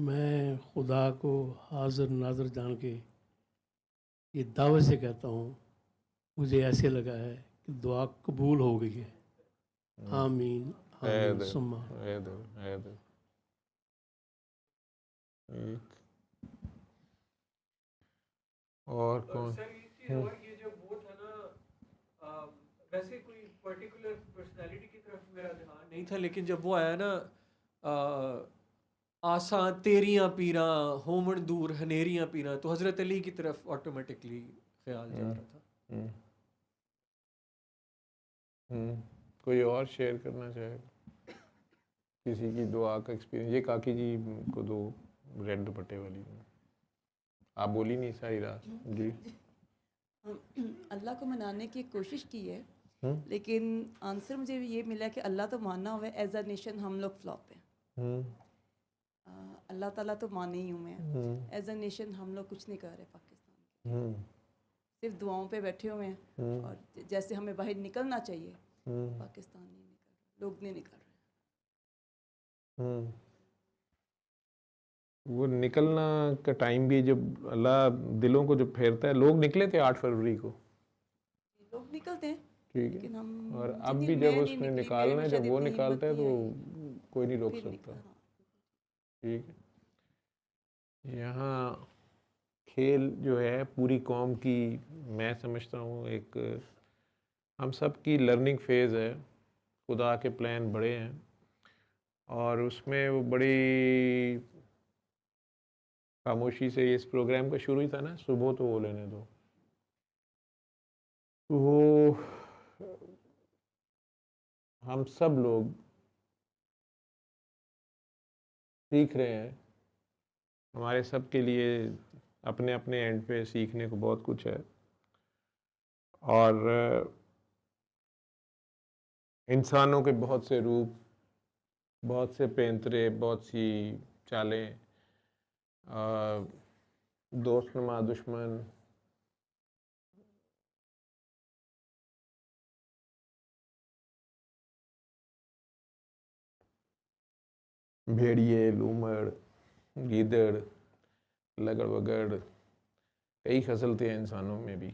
میں خدا کو حاضر ناظر جان کے یہ دعوے سے کہتا ہوں، مجھے ایسے لگا ہے کہ دعا قبول ہو گئی ہے۔ آمین آمین ثم اور کون؟ سر ایک چیز اور، یہ جو وہ تھا نا، ویسے کوئی پرٹیکولر پرسنالٹی کی طرف میرا دھیان نہیں تھا، لیکن جب وہ آیا نا آساں تیریاں پیراں ہومن دور ہنیریاں پیراں، تو حضرت علی کی طرف آٹومیٹکلی خیال جا رہا تھا۔ کوئی اور شیئر کرنا چاہے گا کسی کی دعا کا ایکسپیرینس؟ یہ کاکی جی کو دو ریڈ دوپٹے والی، آپ بولی نہیں ساری رات جی۔ اللہ کو منانے کی کوشش کی ہے، لیکن آنسر مجھے یہ ملا کہ اللہ تو ماننا ہوا ہے، ایز اے نیشن ہم لوگ فلاپ ہیں۔ اللہ تعالیٰ تو مانے ہی ہوں میں، ایز اے نیشن ہم لوگ کچھ نہیں کر رہے پاکستان کے، صرف دعاؤں پہ بیٹھے ہوئے ہیں، اور جیسے ہمیں باہر نکلنا چاہیے پاکستان نہیں نکل رہا، لوگ نہیں نکل رہے۔ وہ نکلنا کا ٹائم بھی جب اللہ دلوں کو جب پھیرتا ہے، لوگ نکلے تھے 8 فروری کو، لوگ نکلتے ہیں، ٹھیک ہے، لیکن ہم اور اب بھی جب اس نے نکالنا ہے، جب وہ اتنی نکالتا ہے ہمت تو نہیں آئی، کوئی نہیں روک پھر سکتا، نکلا۔ ٹھیک ہے۔ یہاں کھیل جو ہے پوری قوم کی، میں سمجھتا ہوں ایک ہم سب کی لرننگ فیز ہے، خدا کے پلان بڑے ہیں، اور اس میں وہ بڑی خاموشی سے اس پروگرام کا شروع ہی تھا نا، صبح تو وہ لینے دو، وہ ہم سب لوگ سیکھ رہے ہیں، ہمارے سب کے لیے اپنے اپنے اینڈ پہ سیکھنے کو بہت کچھ ہے، اور انسانوں کے بہت سے روپ، بہت سے پینترے، بہت سی چالیں، دوست نما دشمن، بھیڑیے، لومڑ، گیدڑ، لگڑ وگڑ، کئی خصلتیں ہیں انسانوں میں بھی،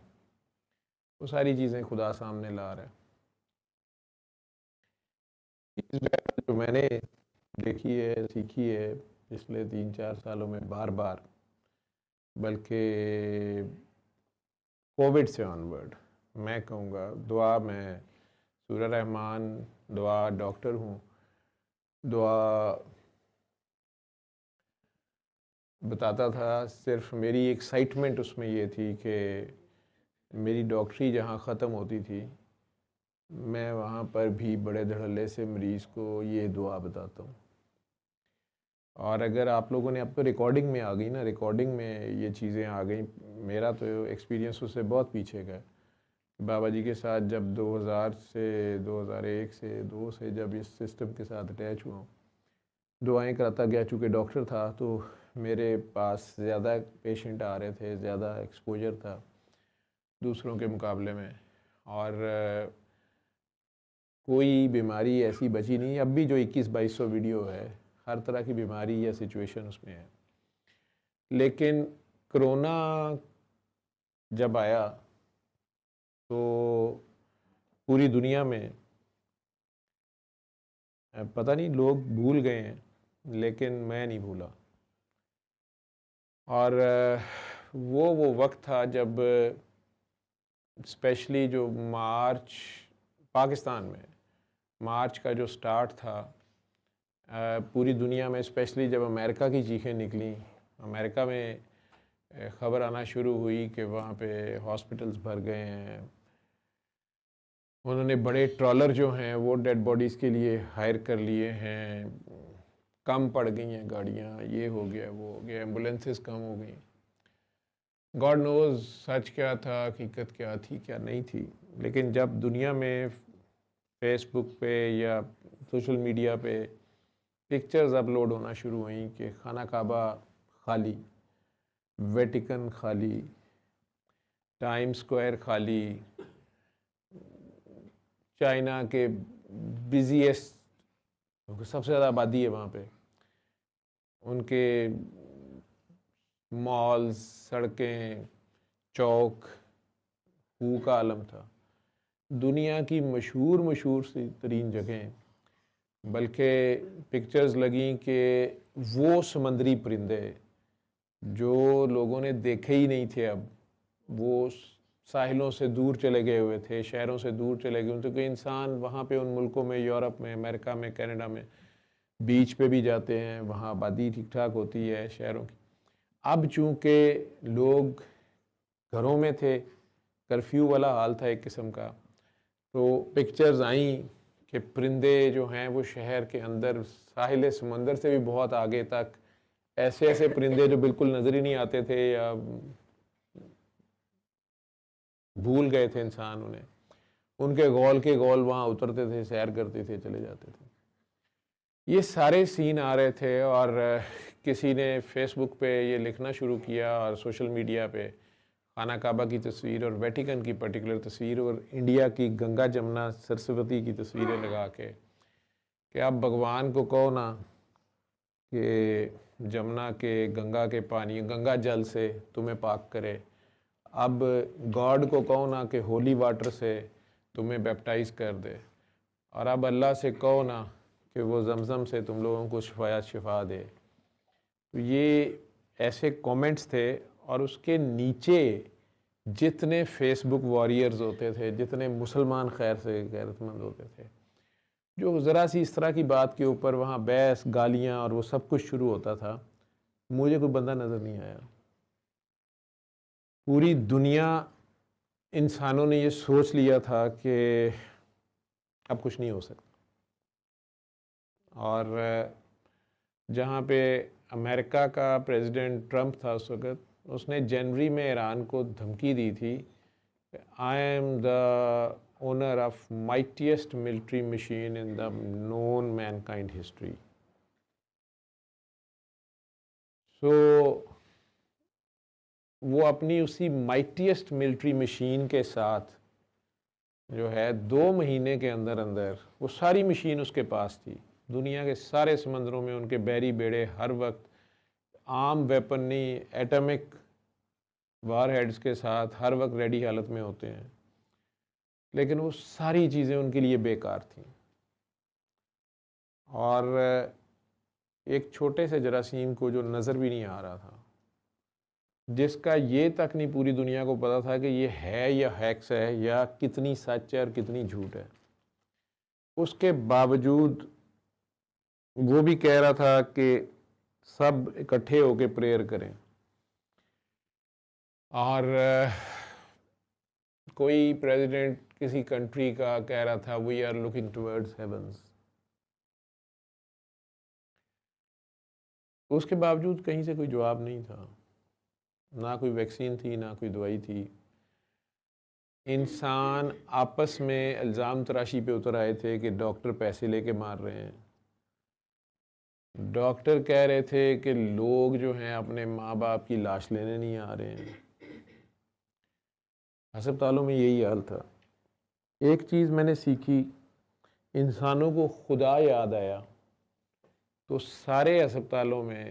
وہ ساری چیزیں خدا سامنے لا رہا ہے۔ جو میں نے دیکھی ہے، سیکھی ہے پچھلے 3-4 سالوں میں، بار بار، بلکہ کووڈ سے آنورڈ، میں کہوں گا دعا، میں سورہ رحمان دعا ڈاکٹر ہوں، دعا بتاتا تھا، صرف میری ایکسائٹمنٹ اس میں یہ تھی کہ میری ڈاکٹری جہاں ختم ہوتی تھی، میں وہاں پر بھی بڑے دھڑلے سے مریض کو یہ دعا بتاتا ہوں، اور اگر آپ لوگوں نے اب تو ریکارڈنگ میں آ گئی نا، ریکارڈنگ میں یہ چیزیں آ گئیں، میرا تو ایکسپیرینس اس سے بہت پیچھے گیا، بابا جی کے ساتھ جب 2000 سے 2001 سے 2 سے جب اس سسٹم کے ساتھ اٹیچ ہوا ہوں، دعائیں کراتا گیا، چونکہ ڈاکٹر تھا تو میرے پاس زیادہ پیشنٹ آ رہے تھے، زیادہ ایکسپوجر تھا دوسروں کے مقابلے میں، اور کوئی بیماری ایسی بچی نہیں، اب بھی جو 2100-2200 ویڈیو ہے، ہر طرح کی بیماری یا سچویشن اس میں ہے، لیکن کرونا جب آیا تو پوری دنیا میں پتہ نہیں لوگ بھول گئے ہیں، لیکن میں نہیں بھولا، اور وہ وقت تھا جب اسپیشلی جو مارچ، پاکستان میں مارچ کا جو سٹارٹ تھا، پوری دنیا میں اسپیشلی جب امریکہ کی چیخیں نکلیں، امریکہ میں خبر آنا شروع ہوئی کہ وہاں پہ ہاسپٹلز بھر گئے ہیں، انہوں نے بڑے ٹرالر جو ہیں وہ ڈیڈ باڈیز کے لیے ہائر کر لیے ہیں، کم پڑ گئی ہیں گاڑیاں، یہ ہو گیا وہ ہو گیا، ایمبولینسز کم ہو گئیں، گاڈ نوز سچ کیا تھا، حقیقت کیا تھی کیا نہیں تھی، لیکن جب دنیا میں فیس بک پہ یا سوشل میڈیا پہ پکچرز اپلوڈ ہونا شروع ہوئیں کہ خانہ کعبہ خالی، ویٹیکن خالی، ٹائم سکوائر خالی، چائنا کے بزیسٹ، سب سے زیادہ آبادی ہے وہاں پہ، ان کے مالز، سڑکیں، چوک ہو کا عالم تھا. دنیا کی مشہور سی ترین جگہیں، بلکہ پکچرز لگیں کہ وہ سمندری پرندے جو لوگوں نے دیکھے ہی نہیں تھے، اب وہ ساحلوں سے دور چلے گئے ہوئے تھے، شہروں سے دور چلے گئے ہوئے تھے، کہ انسان وہاں پہ ان ملکوں میں، یورپ میں، امریکہ میں، کینیڈا میں بیچ پہ بھی جاتے ہیں، وہاں آبادی ٹھیک ٹھاک ہوتی ہے شہروں کی. اب چونکہ لوگ گھروں میں تھے، کرفیو والا حال تھا ایک قسم کا، تو پکچرز آئیں کہ پرندے جو ہیں وہ شہر کے اندر، ساحل سمندر سے بھی بہت آگے تک، ایسے پرندے جو بالکل نظر ہی نہیں آتے تھے یا بھول گئے تھے انسان انہیں، ان کے گول کے گول وہاں اترتے تھے، سیر کرتے تھے، چلے جاتے تھے. یہ سارے سین آ رہے تھے، اور کسی نے فیس بک پہ یہ لکھنا شروع کیا اور سوشل میڈیا پہ خانہ کعبہ کی تصویر اور ویٹیکن کی پرٹیکولر تصویر اور انڈیا کی گنگا جمنا سرسوتی کی تصویریں لگا کے کہ اب بھگوان کو کہو نا کہ جمنا کے، گنگا کے پانی، گنگا جل سے تمہیں پاک کرے. اب گاڈ کو کہو نا کہ ہولی واٹر سے تمہیں بیپٹائز کر دے. اور اب اللہ سے کہو نا کہ وہ زمزم سے تم لوگوں کو شفا دے. تو یہ ایسے کومنٹس تھے، اور اس کے نیچے جتنے فیس بک واریئرز ہوتے تھے، جتنے مسلمان خیر سے غیرت مند ہوتے تھے، جو ذرا سی اس طرح کی بات کے اوپر وہاں بحث، گالیاں اور وہ سب کچھ شروع ہوتا تھا، مجھے کوئی بندہ نظر نہیں آیا. پوری دنیا، انسانوں نے یہ سوچ لیا تھا کہ اب کچھ نہیں ہو سکتا. اور جہاں پہ امریکہ کا پریزیڈنٹ ٹرمپ تھا اس وقت، اس نے جنوری میں ایران کو دھمکی دی تھی کہ I am the owner of mightiest military machine in the known mankind history. سو وہ اپنی اسی مائٹیسٹ ملٹری مشین کے ساتھ جو ہے 2 مہینے کے اندر وہ ساری مشین اس کے پاس تھی. دنیا کے سارے سمندروں میں ان کے بحری بیڑے ہر وقت عام ویپن نہیں، ایٹمک وار ہیڈز کے ساتھ ہر وقت ریڈی حالت میں ہوتے ہیں، لیکن وہ ساری چیزیں ان کے لیے بیکار تھیں. اور ایک چھوٹے سے جراثیم کو جو نظر بھی نہیں آ رہا تھا، جس کا یہ تک نہیں پوری دنیا کو پتا تھا کہ یہ ہے یا ہیکس ہے یا کتنی سچ ہے اور کتنی جھوٹ ہے، اس کے باوجود وہ بھی کہہ رہا تھا کہ سب اکٹھے ہو کے پریئر کریں. اور کوئی پریزیڈنٹ کسی کنٹری کا کہہ رہا تھا we are looking towards heavens. اس کے باوجود کہیں سے کوئی جواب نہیں تھا، نہ کوئی ویکسین تھی، نہ کوئی دوائی تھی. انسان آپس میں الزام تراشی پہ اتر آئے تھے کہ ڈاکٹر پیسے لے کے مار رہے ہیں. ڈاکٹر کہہ رہے تھے کہ لوگ جو ہیں اپنے ماں باپ کی لاش لینے نہیں آ رہے ہیں. ہسپتالوں میں یہی حال تھا. ایک چیز میں نے سیکھی، انسانوں کو خدا یاد آیا تو سارے ہسپتالوں میں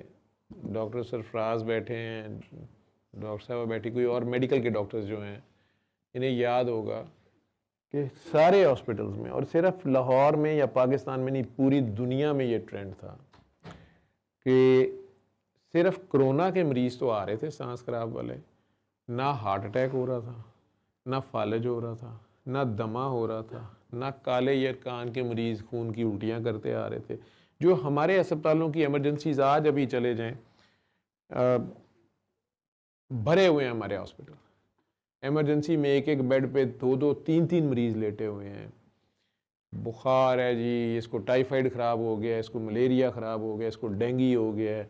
ڈاکٹر سرفراز بیٹھے ہیں، ڈاکٹر صاحبہ بیٹھی، کوئی اور میڈیکل کے ڈاکٹرز جو ہیں، انہیں یاد ہوگا کہ سارے ہاسپٹلز میں، اور صرف لاہور میں یا پاکستان میں نہیں، پوری دنیا میں یہ ٹرینڈ تھا کہ صرف کرونا کے مریض تو آ رہے تھے سانس خراب والے، نہ ہارٹ اٹیک ہو رہا تھا، نہ فالج ہو رہا تھا، نہ دمہ ہو رہا تھا، نہ کالے یرکان کے مریض خون کی الٹیاں کرتے آ رہے تھے. جو ہمارے ہسپتالوں کی ایمرجنسیز آج ابھی چلے جائیں، بھرے ہوئے ہیں ہمارے ہاسپٹل. ایمرجنسی میں ایک بیڈ پہ 2 3 مریض لیٹے ہوئے ہیں. بخار ہے جی، اس کو ٹائیفائڈ خراب ہو گیا، اس کو ملیریا خراب ہو گیا، اس کو ڈینگی ہو گیا ہے،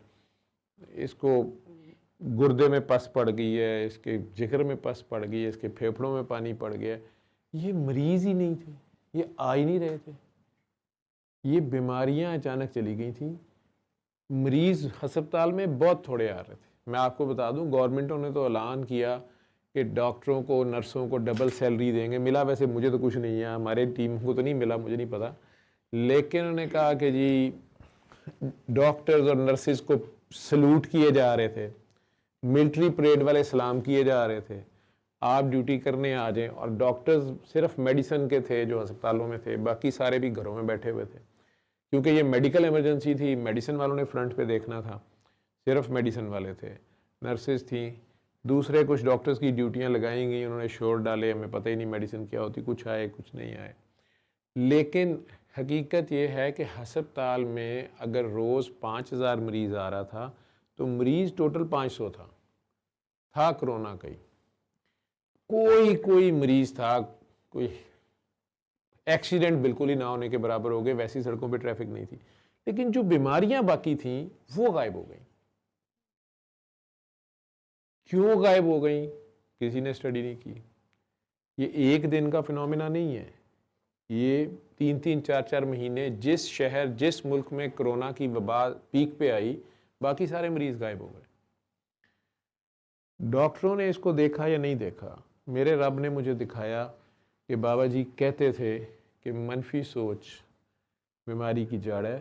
اس کو گردے میں پس پڑ گئی ہے، اس کے جگر میں پس پڑ گئی ہے، اس کے پھیپھڑوں میں پانی پڑ گیا. یہ مریض ہی نہیں تھے، یہ آ ہی نہیں رہے تھے. یہ بیماریاں اچانک چلی گئی تھیں. مریض ہسپتال میں بہت تھوڑے آ رہے تھے. میں آپ کو بتا دوں، گورنمنٹوں نے تو اعلان کیا کہ ڈاکٹروں کو، نرسوں کو ڈبل سیلری دیں گے. ملا ویسے مجھے تو کچھ نہیں ہے، ہمارے ٹیم کو تو نہیں ملا، مجھے نہیں پتا، لیکن انہوں نے کہا کہ جی ڈاکٹرز اور نرسز کو سلوٹ کیے جا رہے تھے, ملٹری پریڈ والے سلام کیے جا رہے تھے, آپ ڈیوٹی کرنے آ جائیں. اور ڈاکٹرز صرف میڈیسن کے تھے جو ہسپتالوں میں تھے, باقی سارے بھی گھروں میں بیٹھے ہوئے تھے, کیونکہ یہ میڈیکل ایمرجنسی تھی. میڈیسن والوں نے فرنٹ پہ دیکھنا تھا, صرف میڈیسن والے تھے. نرسز تھیں, دوسرے کچھ ڈاکٹرز کی ڈیوٹیاں لگائیں گئی, انہوں نے شور ڈالے, ہمیں پتہ ہی نہیں میڈیسن کیا ہوتی, کچھ آئے کچھ نہیں آئے. لیکن حقیقت یہ ہے کہ ہسپتال میں اگر روز 5000 مریض آ رہا تھا تو مریض ٹوٹل 500 تھا کرونا کا ہی. کوئی مریض تھا, کوئی ایکسیڈنٹ بالکل ہی نہ ہونے کے برابر ہو گئے, ویسی سڑکوں پہ ٹریفک نہیں تھی. لیکن جو بیماریاں باقی تھیں وہ غائب ہو گئیں. کیوں غائب ہو گئیں کسی نے اسٹڈی نہیں کی. یہ ایک دن کا فنومینا نہیں ہے, یہ 3 4 مہینے جس شہر جس ملک میں کرونا کی وبا پیک پہ آئی, باقی سارے مریض غائب ہو گئے. ڈاکٹروں نے اس کو دیکھا یا نہیں دیکھا, میرے رب نے مجھے دکھایا کہ بابا جی کہتے تھے کہ منفی سوچ بیماری کی جڑ ہے,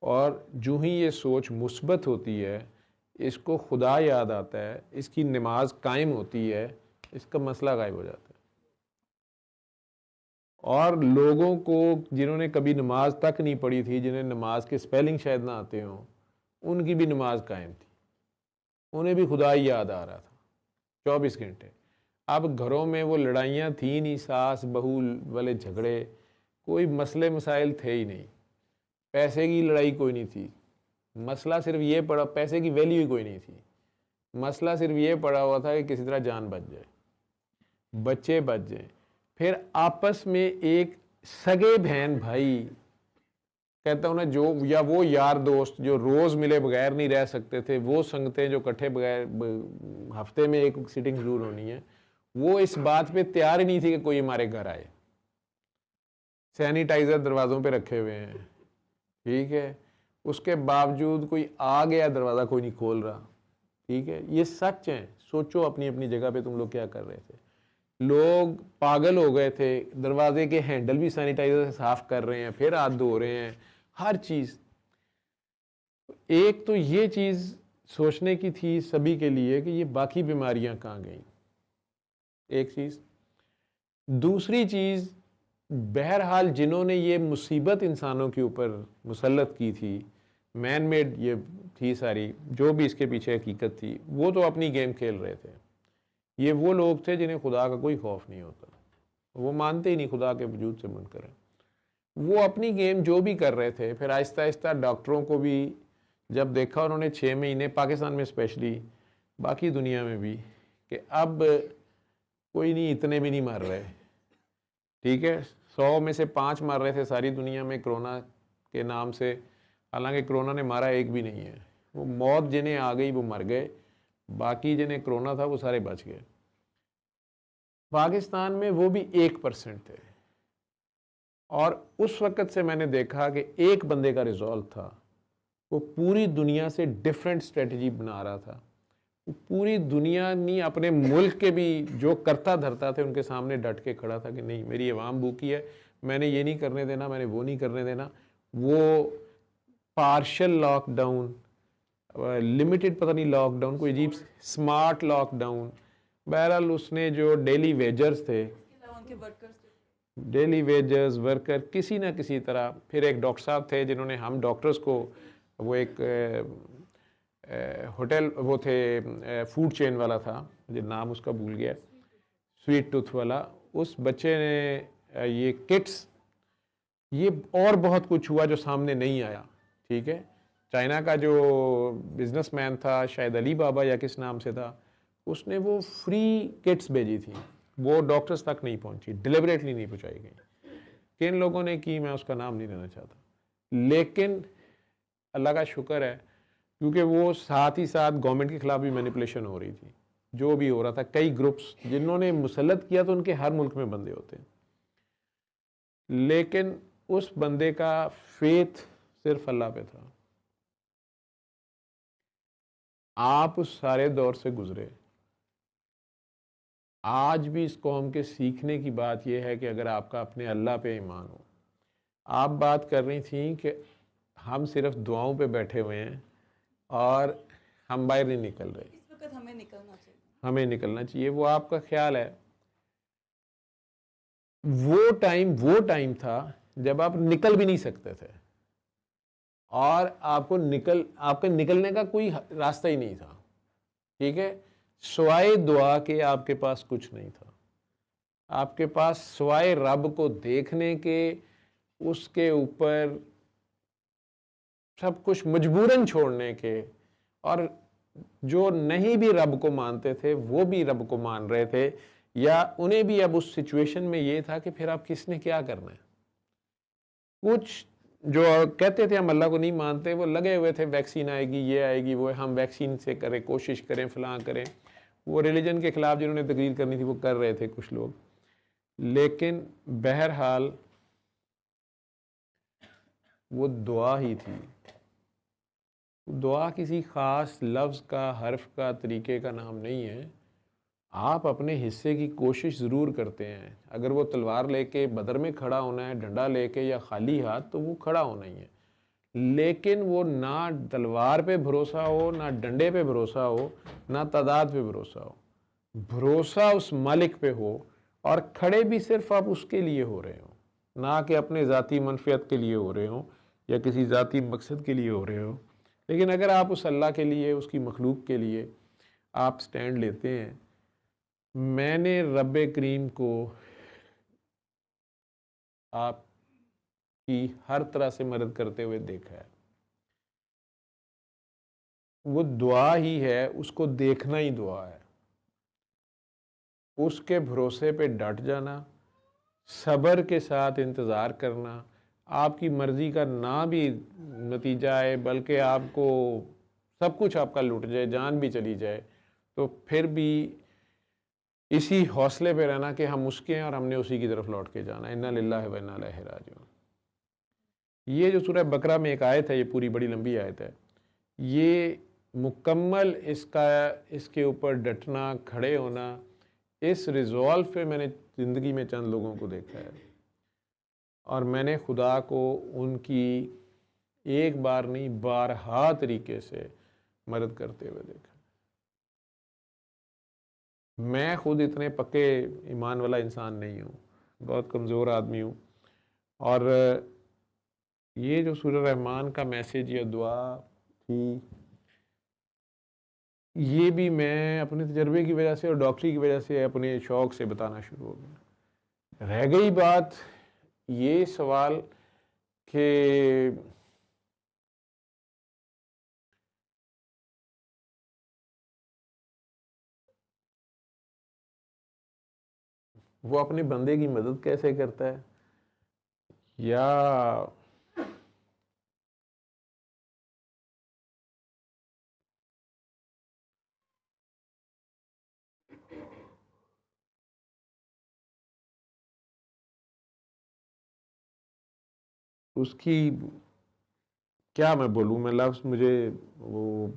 اور جو ہی یہ سوچ مثبت ہوتی ہے, اس کو خدا یاد آتا ہے, اس کی نماز قائم ہوتی ہے, اس کا مسئلہ غائب ہو جاتا ہے. اور لوگوں کو جنہوں نے کبھی نماز تک نہیں پڑھی تھی, جنہیں نماز کے سپیلنگ شاید نہ آتے ہوں, ان کی بھی نماز قائم تھی, انہیں بھی خدا ہی یاد آ رہا تھا 24 گھنٹے. اب گھروں میں وہ لڑائیاں تھیں نہیں, ساس بہو والے جھگڑے, کوئی مسئلے مسائل تھے ہی نہیں, پیسے کی لڑائی کوئی نہیں تھی. مسئلہ صرف یہ پڑا, پیسے کی ویلیو ہی کوئی نہیں تھی, مسئلہ صرف یہ پڑا ہوا تھا کہ کسی طرح جان بچ جائے, بچے بچ جائیں. پھر آپس میں ایک سگے بہن بھائی, کہتا ہوں نا, جو یا وہ یار دوست جو روز ملے بغیر نہیں رہ سکتے تھے, وہ سنگتیں جو کٹھے بغیر ہفتے میں ایک سیٹنگ ضرور ہونی ہے, وہ اس بات پہ تیار ہی نہیں تھی کہ کوئی ہمارے گھر آئے. سینیٹائزر دروازوں پہ رکھے ہوئے ہیں, ٹھیک ہے, اس کے باوجود کوئی آ گیا دروازہ کوئی نہیں کھول رہا, ٹھیک ہے. یہ سچ ہیں, سوچو اپنی اپنی جگہ پہ تم لوگ کیا کر رہے تھے. لوگ پاگل ہو گئے تھے, دروازے کے ہینڈل بھی سینیٹائزر سے صاف کر رہے ہیں, پھر ہاتھ دھو رہے ہیں, ہر چیز. ایک تو یہ چیز سوچنے کی تھی سبھی کے لیے کہ یہ باقی بیماریاں کہاں گئیں, ایک چیز. دوسری چیز, بہرحال جنہوں نے یہ مصیبت انسانوں کے اوپر مسلط کی تھی, مین میڈ یہ تھی ساری, جو بھی اس کے پیچھے حقیقت تھی, وہ تو اپنی گیم کھیل رہے تھے. یہ وہ لوگ تھے جنہیں خدا کا کوئی خوف نہیں ہوتا, وہ مانتے ہی نہیں خدا کے وجود سے منکر ہیں. وہ اپنی گیم جو بھی کر رہے تھے. پھر آہستہ آہستہ ڈاکٹروں کو بھی جب دیکھا انہوں نے 6 مہینے, پاکستان میں اسپیشلی, باقی دنیا میں بھی, کہ اب کوئی نہیں, اتنے بھی نہیں مر رہے, ٹھیک ہے. 100 میں سے 5 مر رہے تھے ساری دنیا میں کرونا کے نام سے, حالانکہ کرونا نے مارا ایک بھی نہیں ہے. وہ موت جنہیں آ گئی وہ مر گئے, باقی جنہیں کرونا تھا وہ سارے بچ گئے. پاکستان میں وہ بھی 1% تھے. اور اس وقت سے میں نے دیکھا کہ ایک بندے کا ریزالو تھا, وہ پوری دنیا سے ڈیفرنٹ اسٹریٹجی بنا رہا تھا. وہ پوری دنیا نہیں, اپنے ملک کے بھی جو کرتا دھرتا تھے ان کے سامنے ڈٹ کے کھڑا تھا کہ نہیں, میری عوام بھوکی ہے, میں نے یہ نہیں کرنے دینا, میں نے وہ نہیں کرنے دینا. وہ پارشل لاک ڈاؤن, لمیٹڈ پتہ نہیں لاک ڈاؤن, کوئی عجیب سمارٹ لاک ڈاؤن, بہرحال اس نے جو ڈیلی ویجرز تھے, ڈیلی ویجرز ورکر, کسی نہ کسی طرح. پھر ایک ڈاکٹر صاحب تھے جنہوں نے ہم ڈاکٹرز کو, وہ ایک ہوٹل وہ تھے, فوڈ چین والا تھا, مجھے نام اس کا بھول گیا, سویٹ ٹوتھ والا, اس بچے نے یہ کٹس, یہ اور بہت کچھ ہوا جو سامنے نہیں آیا, ٹھیک ہے. چائنا کا جو بزنس مین تھا, شاید علی بابا یا کس نام سے تھا, اس نے وہ فری کٹس بھیجی تھی, وہ ڈاکٹرز تک نہیں پہنچی, ڈیلیبریٹلی نہیں پہنچائی گئی. کن لوگوں نے کی, میں اس کا نام نہیں لینا چاہتا, لیکن اللہ کا شکر ہے کیونکہ وہ ساتھ ہی ساتھ گورنمنٹ کے خلاف بھی مینیپولیشن ہو رہی تھی, جو بھی ہو رہا تھا. کئی گروپس جنہوں نے مسلط کیا تو ان کے ہر ملک میں بندے ہوتے ہیں, لیکن اس بندے کا فیتھ صرف اللہ پہ تھا. آپ اس سارے دور سے گزرے. آج بھی اس قوم کے سیکھنے کی بات یہ ہے کہ اگر آپ کا اپنے اللہ پہ ایمان ہو. آپ بات کر رہی تھیں کہ ہم صرف دعاؤں پہ بیٹھے ہوئے ہیں, اور ہم باہر نہیں نکل رہے. اس وقت ہمیں نکلنا چاہیے. ہمیں نکلنا چاہیے. وہ آپ کا خیال ہے. وہ ٹائم تھا جب آپ نکل بھی نہیں سکتے تھے اور آپ کے نکلنے کا کوئی راستہ ہی نہیں تھا. ٹھیک ہے. سوائے دعا کے آپ کے پاس کچھ نہیں تھا. آپ کے پاس سوائے رب کو دیکھنے کے، اس کے اوپر سب کچھ مجبوراً چھوڑنے کے، اور جو نہیں بھی رب کو مانتے تھے وہ بھی رب کو مان رہے تھے، یا انہیں بھی اب اس سچویشن میں یہ تھا کہ پھر آپ کس نے کیا کرنا ہے. کچھ جو کہتے تھے ہم اللہ کو نہیں مانتے، وہ لگے ہوئے تھے ویکسین آئے گی، یہ آئے گی، وہ ہم ویکسین سے کریں، کوشش کریں، فلاں کریں. وہ ریلیجن کے خلاف جنہوں نے تقریر کرنی تھی وہ کر رہے تھے کچھ لوگ. لیکن بہرحال وہ دعا ہی تھی. دعا کسی خاص لفظ کا، حرف کا، طریقے کا نام نہیں ہے. آپ اپنے حصے کی کوشش ضرور کرتے ہیں. اگر وہ تلوار لے کے بدر میں کھڑا ہونا ہے، ڈنڈا لے کے یا خالی ہاتھ، تو وہ کھڑا ہونا ہی ہے. لیکن وہ نہ تلوار پہ بھروسہ ہو، نہ ڈنڈے پہ بھروسہ ہو، نہ تعداد پہ بھروسہ ہو. بھروسہ اس مالک پہ ہو، اور کھڑے بھی صرف آپ اس کے لیے ہو رہے ہوں، نہ کہ اپنے ذاتی منفعت کے لیے ہو رہے ہوں یا کسی ذاتی مقصد کے لیے ہو رہے ہوں. لیکن اگر آپ اس اللہ کے لیے، اس کی مخلوق کے لیے آپ سٹینڈ لیتے ہیں. میں نے رب کریم کو آپ کی ہر طرح سے مدد کرتے ہوئے دیکھا ہے. وہ دعا ہی ہے، اس کو دیکھنا ہی دعا ہے. اس کے بھروسے پہ ڈٹ جانا، صبر کے ساتھ انتظار کرنا. آپ کی مرضی کا نہ بھی نتیجہ آئے، بلکہ آپ کو سب کچھ آپ کا لٹ جائے، جان بھی چلی جائے، تو پھر بھی اسی حوصلے پہ رہنا کہ ہم اس کے ہیں اور ہم نے اسی کی طرف لوٹ کے جانا. انا للہ و انا الیہ راجعون. یہ جو سورہ بقرہ میں ایک آیت ہے، یہ پوری بڑی لمبی آیت ہے، یہ مکمل اس کے اوپر ڈٹنا، کھڑے ہونا، اس ریزولو پہ میں نے زندگی میں چند لوگوں کو دیکھا ہے، اور میں نے خدا کو ان کی ایک بار نہیں بارہا طریقے سے مدد کرتے ہوئے دیکھا. میں خود اتنے پکے ایمان والا انسان نہیں ہوں، بہت کمزور آدمی ہوں. اور یہ جو سورہ رحمان کا میسیج یا دعا تھی، یہ بھی میں اپنے تجربے کی وجہ سے اور ڈاکٹری کی وجہ سے اپنے شوق سے بتانا شروع ہو گیا. رہ گئی بات یہ سوال کہ وہ اپنے بندے کی مدد کیسے کرتا ہے، یا اس کی کیا میں بولوں، میں لفظ مجھے وہ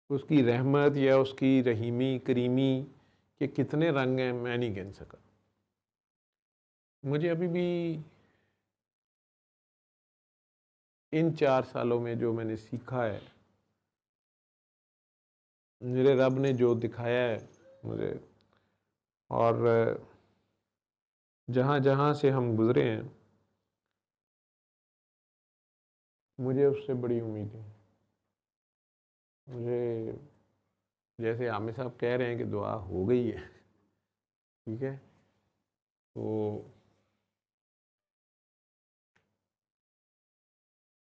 اس کی رحمت یا اس کی رحیمی کریمی کے کتنے رنگ ہیں میں نہیں گن سکا. مجھے ابھی بھی ان 4 سالوں میں جو میں نے سیکھا ہے، میرے رب نے جو دکھایا ہے مجھے، اور جہاں جہاں سے ہم گزرے ہیں، مجھے اس سے بڑی امید ہے. مجھے جیسے عامر صاحب کہہ رہے ہیں کہ دعا ہو گئی ہے، ٹھیک ہے، تو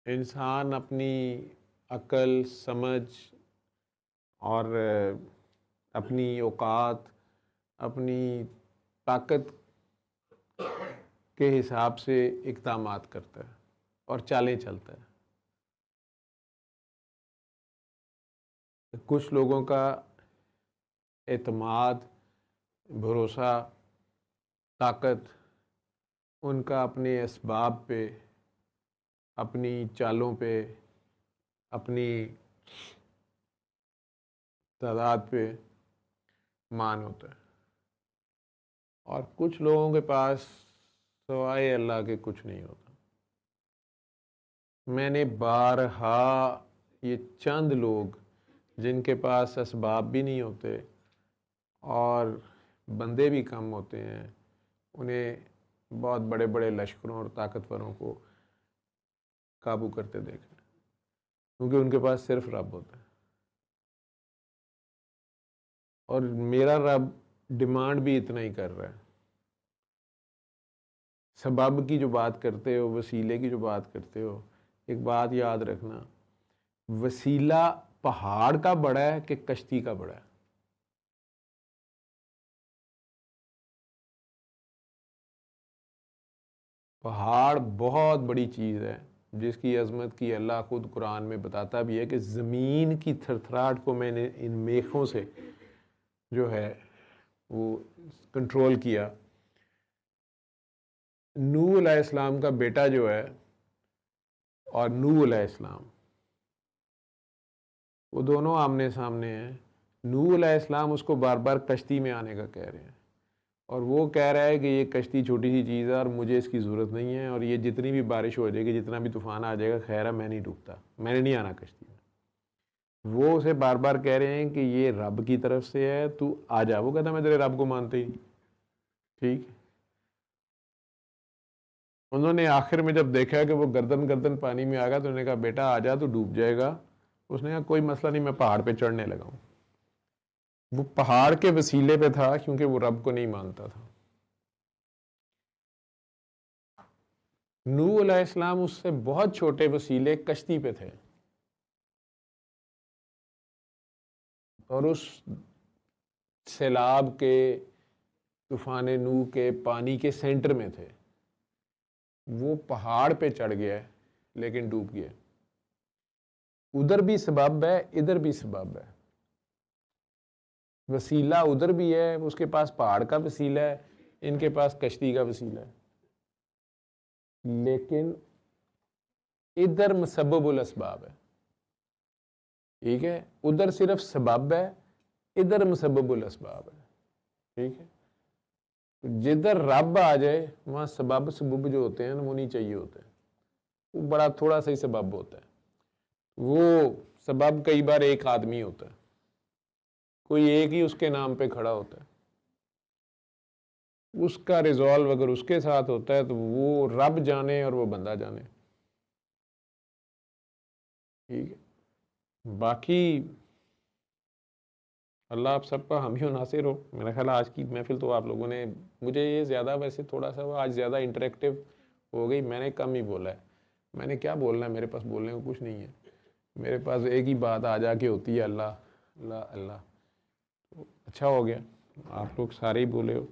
انسان اپنی عقل، سمجھ اور اپنی اوقات، اپنی طاقت کے حساب سے اقدامات کرتا ہے اور چالیں چلتا ہے. کچھ لوگوں کا اعتماد، بھروسہ، طاقت ان کا اپنے اسباب پہ، اپنی چالوں پہ، اپنی تعداد پہ مان ہوتا ہے. اور کچھ لوگوں کے پاس سوائے اللہ کے کچھ نہیں ہوتا. میں نے بارہا یہ چند لوگ جن کے پاس اسباب بھی نہیں ہوتے اور بندے بھی کم ہوتے ہیں، انہیں بہت بڑے بڑے لشکروں اور طاقتوروں کو قابو کرتے دیکھا، کیونکہ ان کے پاس صرف رب ہوتا ہے. اور میرا رب ڈیمانڈ بھی اتنا ہی کر رہا ہے. سبب کی جو بات کرتے ہو، وسیلے کی جو بات کرتے ہو، ایک بات یاد رکھنا، وسیلہ پہاڑ کا بڑا ہے کہ کشتی کا بڑا ہے؟ پہاڑ بہت بڑی چیز ہے جس کی عظمت کی اللہ خود قرآن میں بتاتا بھی ہے کہ زمین کی تھرتھراہٹ کو میں نے ان میخوں سے جو ہے وہ کنٹرول کیا. نوح علیہ السلام کا بیٹا جو ہے اور نوح علیہ السلام، وہ دونوں آمنے سامنے ہیں. نوح علیہ السلام اس کو بار بار کشتی میں آنے کا کہہ رہے ہیں، اور وہ کہہ رہا ہے کہ یہ کشتی چھوٹی سی چیز ہے اور مجھے اس کی ضرورت نہیں ہے، اور یہ جتنی بھی بارش ہو جائے گی، جتنا بھی طوفان آ جائے گا، خیر ہے، میں نہیں ڈوبتا، میں نے نہیں آنا کشتی میں. وہ اسے بار بار کہہ رہے ہیں کہ یہ رب کی طرف سے ہے، تو آ جا. وہ کہتا ہے میں تیرے رب کو مانتے ہی. ٹھیک. انہوں نے آخر میں جب دیکھا کہ وہ گردن گردن پانی میں آ گیا تو انہوں نے کہا بیٹا آ جا، تو ڈوب جائے گا. اس نے کہا کوئی مسئلہ نہیں، میں پہاڑ پہ چڑھنے لگا ہوں. وہ پہاڑ کے وسیلے پہ تھا کیونکہ وہ رب کو نہیں مانتا تھا. نوح علیہ السلام اس سے بہت چھوٹے وسیلے کشتی پہ تھے، اور اس سیلاب کے، طوفان نوح کے پانی کے سینٹر میں تھے. وہ پہاڑ پہ چڑھ گیا لیکن ڈوب گیا. ادھر بھی سبب ہے، ادھر بھی سبب ہے. وسیلہ ادھر بھی ہے، اس کے پاس پہاڑ کا وسیلہ ہے، ان کے پاس کشتی کا وسیلہ ہے. لیکن ادھر مسبب الاسباب ہے. ٹھیک ہے، ادھر صرف سبب ہے، ادھر مسبب الاسباب ہے. ٹھیک ہے. جدھر رب آ جائے وہاں سبب جو ہوتے ہیں نا وہ نہیں چاہیے ہوتے ہیں. وہ بڑا تھوڑا سا ہی سبب ہوتا ہے. وہ سبب کئی بار ایک آدمی ہوتا ہے، کوئی ایک ہی اس کے نام پہ کھڑا ہوتا ہے. اس کا ریزالو اگر اس کے ساتھ ہوتا ہے تو وہ رب جانے اور وہ بندہ جانے. ٹھیک ہے. باقی اللہ آپ سب کا حامی و ناصر ہو. میرا خیال آج کی محفل تو آپ لوگوں نے، مجھے یہ زیادہ ویسے تھوڑا سا آج زیادہ انٹریکٹیو ہو گئی. میں نے کم ہی بولا ہے. میں نے کیا بولنا ہے، میرے پاس بولنے کو کچھ نہیں ہے. میرے پاس ایک ہی بات آ جا کے ہوتی ہے، اللہ اللہ اللہ. اچھا ہو گیا آپ لوگ سارے ہی بولے ہو.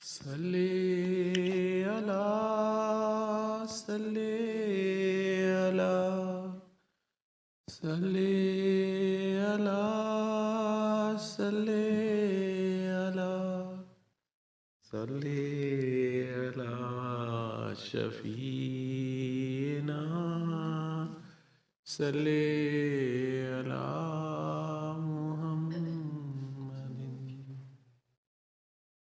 صلی اللہ صلی اللہ صلی اللہ صلی اللہ صلی اللہ شفیعنا صلی اللہ